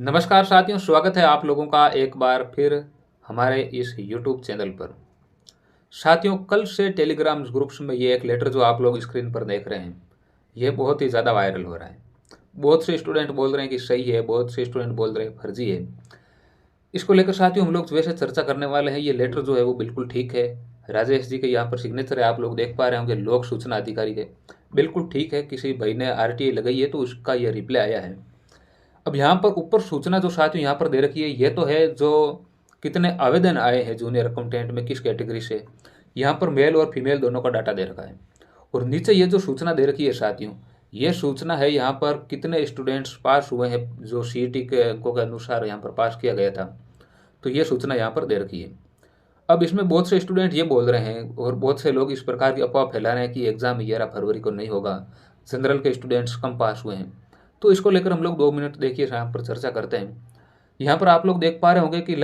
नमस्कार साथियों, स्वागत है आप लोगों का एक बार फिर हमारे इस YouTube चैनल पर। साथियों, कल से टेलीग्राम ग्रुप्स में ये एक लेटर जो आप लोग स्क्रीन पर देख रहे हैं, ये बहुत ही ज़्यादा वायरल हो रहा है। बहुत से स्टूडेंट बोल रहे हैं कि सही है, बहुत से स्टूडेंट बोल रहे हैं फर्जी है। इसको लेकर साथियों हम लोग वैसे चर्चा करने वाले हैं। ये लेटर जो है वो बिल्कुल ठीक है। राजेश जी के यहाँ पर सिग्नेचर है, आप लोग देख पा रहे होंगे, लोक सूचना अधिकारी के। बिल्कुल ठीक है, किसी भाई ने RTI लगाई है तो उसका ये रिप्लाई आया है। अब यहाँ पर ऊपर सूचना जो साथियों यहाँ पर दे रखी है, ये तो है जो कितने आवेदन आए हैं जूनियर अकाउंटेंट में, किस कैटेगरी से। यहाँ पर मेल और फीमेल दोनों का डाटा दे रखा है। और नीचे ये जो सूचना दे रखी है साथियों, ये सूचना है यहाँ पर कितने स्टूडेंट्स पास हुए हैं, जो CET के अंकों के अनुसार यहाँ पर पास किया गया था। तो ये सूचना यहाँ पर दे रखी है। अब इसमें बहुत से स्टूडेंट ये बोल रहे हैं और बहुत से लोग इस प्रकार की अफवाह फैला रहे हैं कि एग्ज़ाम 11 फरवरी को नहीं होगा, जनरल के स्टूडेंट्स कम पास हुए हैं। तो इसको लेकर हम लोग 2 मिनट देखिए यहाँ पर चर्चा करते हैं। यहाँ पर आप लोग देख पा रहे होंगे कि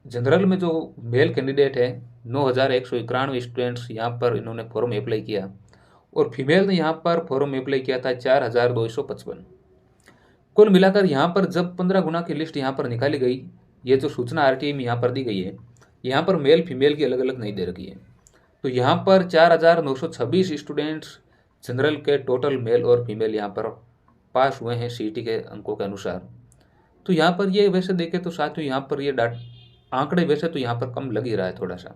जनरल में जो मेल कैंडिडेट है 9,191 स्टूडेंट्स यहाँ पर इन्होंने फॉर्म अप्लाई किया, और फीमेल ने यहाँ पर फॉर्म अप्लाई किया था 4,255। कुल मिलाकर यहाँ पर जब 15 गुना की लिस्ट यहाँ पर निकाली गई, ये जो सूचना RTI में यहाँ पर दी गई है, यहाँ पर मेल फीमेल की अलग अलग नहीं दे रखी है। तो यहाँ पर 4,926 स्टूडेंट्स जनरल के टोटल मेल और फीमेल यहाँ पर पास हुए हैं CET के अंकों के अनुसार। तो यहाँ पर ये वैसे देखें तो साथियों यहाँ पर ये आंकड़े वैसे तो यहाँ पर कम लग ही रहा है थोड़ा सा।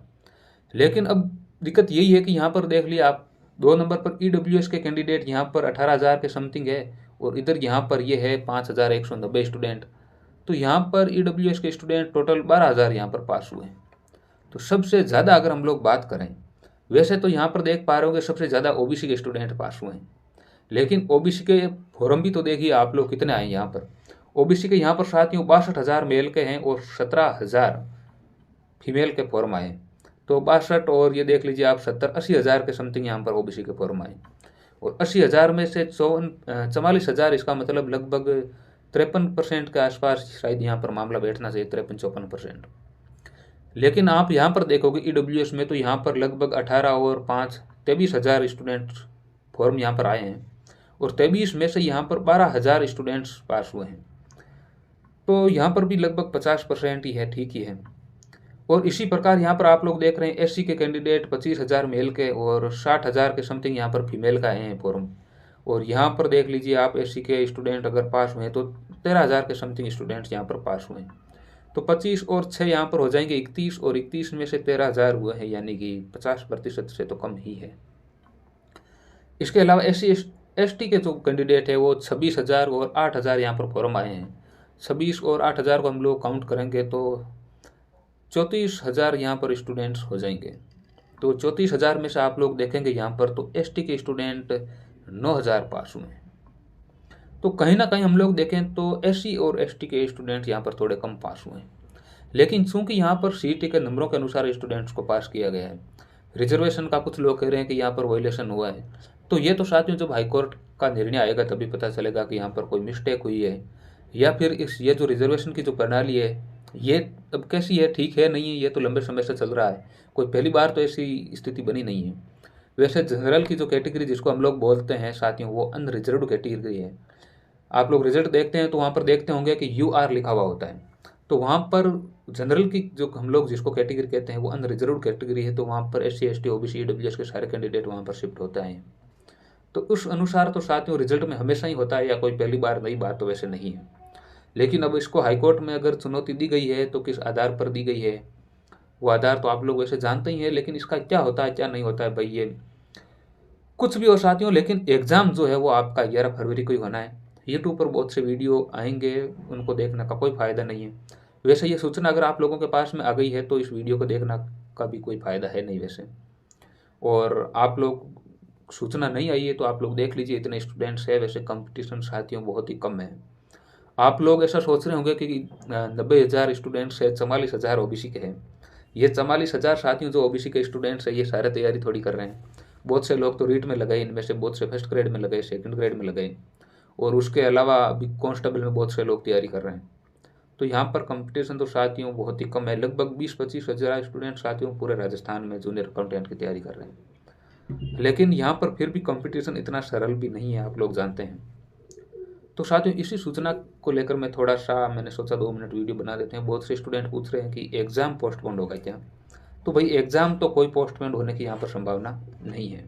लेकिन अब दिक्कत यही है कि यहाँ पर देख लिया आप, 2 नंबर पर EWS के कैंडिडेट यहाँ पर 18,000 के समथिंग है, और इधर यहाँ पर ये है 5,190 स्टूडेंट। तो यहाँ पर EWS के स्टूडेंट टोटल 12,000 यहाँ पर पास हुए हैं। तो सबसे ज़्यादा अगर हम लोग बात करें, वैसे तो यहाँ पर देख पा रहे होंगे सबसे ज़्यादा OBC के स्टूडेंट पास हुए हैं। लेकिन OBC के फॉर्म भी तो देखिए आप लोग कितने आए यहाँ पर। OBC के यहाँ पर साथियों 62,000 मेल के हैं और 17,000 फीमेल के फॉर्म आए। तो 62 और ये देख लीजिए आप 70-80,000 के समथिंग यहाँ पर OBC के फॉर्म आए। और 80,000 में से 44,000, इसका मतलब लगभग 53% के आसपास शायद यहाँ पर मामला बैठना चाहिए, 53-54%। लेकिन आप यहाँ पर देखोगे EWS में तो यहाँ पर लगभग 18 और 5 23,000 स्टूडेंट्स फॉर्म यहाँ पर आए हैं, और 23 में से यहाँ पर 12,000 स्टूडेंट्स पास हुए हैं। तो यहाँ पर भी लगभग 50% ही है, ठीक ही है। और इसी प्रकार यहाँ पर आप लोग देख रहे हैं SC के कैंडिडेट 25,000 मेल के और 60,000 के समथिंग यहाँ पर फीमेल का आए हैं फॉर्म। और यहाँ पर देख लीजिए आप SC के स्टूडेंट अगर पास हुए हैं तो 13,000 के समथिंग स्टूडेंट्स यहाँ पर पास हुए हैं। तो 25 और 6 यहाँ पर हो जाएंगे 31, और 31 में से 13,000 हुए हैं, यानी कि 50% से तो कम ही है। इसके अलावा SC ST के जो कैंडिडेट है वो 26,000 और 8,000 यहाँ पर फॉर्म आए हैं। 26 और 8,000 को हम लोग काउंट करेंगे तो 34,000 यहाँ पर स्टूडेंट्स हो जाएंगे। तो 34,000 में से आप लोग देखेंगे यहाँ पर तो ST के स्टूडेंट 9,000 पास हुए हैं। तो कहीं ना कहीं हम लोग देखें तो SC और ST के स्टूडेंट यहाँ पर थोड़े कम पास हुए हैं। लेकिन चूंकि यहाँ पर CET के नंबरों के अनुसार स्टूडेंट्स को पास किया गया है, रिजर्वेशन का कुछ लोग कह रहे हैं कि यहाँ पर वायलेशन हुआ है। तो ये तो साथियों जब हाईकोर्ट का निर्णय आएगा तभी पता चलेगा कि यहाँ पर कोई मिस्टेक हुई है, या फिर ये जो रिजर्वेशन की जो प्रणाली है ये अब कैसी है, ठीक है नहीं है, ये तो लंबे समय से चल रहा है, कोई पहली बार तो ऐसी स्थिति बनी नहीं है। वैसे जनरल की जो कैटेगरी जिसको हम लोग बोलते हैं साथियों, वो अनरिजर्व्ड कैटेगरी है। आप लोग रिजल्ट देखते हैं तो वहाँ पर देखते होंगे कि UR लिखा हुआ होता है। तो वहाँ पर जनरल की जो हम लोग जिसको कैटेगरी कहते हैं वो अनरिजर्व्ड कैटेगरी है, तो वहाँ पर SC ST OBC EWS के सारे कैंडिडेट वहाँ पर शिफ्ट होते हैं। तो उस अनुसार तो साथियों रिजल्ट में हमेशा ही होता है, या कोई पहली बार नई बात तो वैसे नहीं है। लेकिन अब इसको हाईकोर्ट में अगर चुनौती दी गई है तो किस आधार पर दी गई है, वो आधार तो आप लोग वैसे जानते ही हैं। लेकिन इसका क्या होता है क्या नहीं होता है भाई, ये कुछ भी हो साथियों, लेकिन एग्ज़ाम जो है वो आपका 11 फरवरी को ही होना है। यूट्यूब पर बहुत से वीडियो आएंगे, उनको देखने का कोई फ़ायदा नहीं है। वैसे ये सूचना अगर आप लोगों के पास में आ गई है तो इस वीडियो को देखना का भी कोई फ़ायदा है नहीं वैसे। और आप लोग सूचना नहीं आई है तो आप लोग देख लीजिए, इतने स्टूडेंट्स है, वैसे कंपटीशन साथियों बहुत ही कम है। आप लोग ऐसा सोच रहे होंगे कि 90,000 स्टूडेंट्स है, 44,000 OBC के हैं। ये 44,000 साथियों जो OBC के स्टूडेंट्स है, ये सारे तैयारी थोड़ी कर रहे हैं। बहुत से लोग तो रीट में लगाए, इनमें से बहुत से फर्स्ट ग्रेड में लगाए, सेकंड ग्रेड में लगाए, और उसके अलावा अभी कांस्टेबल में बहुत से लोग तैयारी कर रहे हैं। तो यहाँ पर कंपटीशन तो साथियों बहुत ही कम है। लगभग 20-25 हज़ार स्टूडेंट साथियों पूरे राजस्थान में जूनियर अकाउंटेंट की तैयारी कर रहे हैं। लेकिन यहाँ पर फिर भी कंपटीशन इतना सरल भी नहीं है, आप लोग जानते हैं। तो साथियों इसी सूचना को लेकर मैं थोड़ा सा मैंने सोचा 2 मिनट वीडियो बना देते हैं। बहुत से स्टूडेंट पूछ रहे हैं कि एग्ज़ाम पोस्टपोन्ड होगा क्या? तो भाई एग्ज़ाम तो कोई पोस्टपोन्ड होने की यहाँ पर संभावना नहीं है।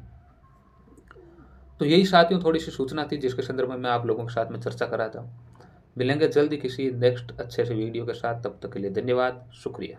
तो यही साथियों थोड़ी सी सूचना थी जिसके संदर्भ में मैं आप लोगों के साथ में चर्चा कर रहा था। मिलेंगे जल्दी किसी नेक्स्ट अच्छे से वीडियो के साथ, तब तक के लिए धन्यवाद, शुक्रिया।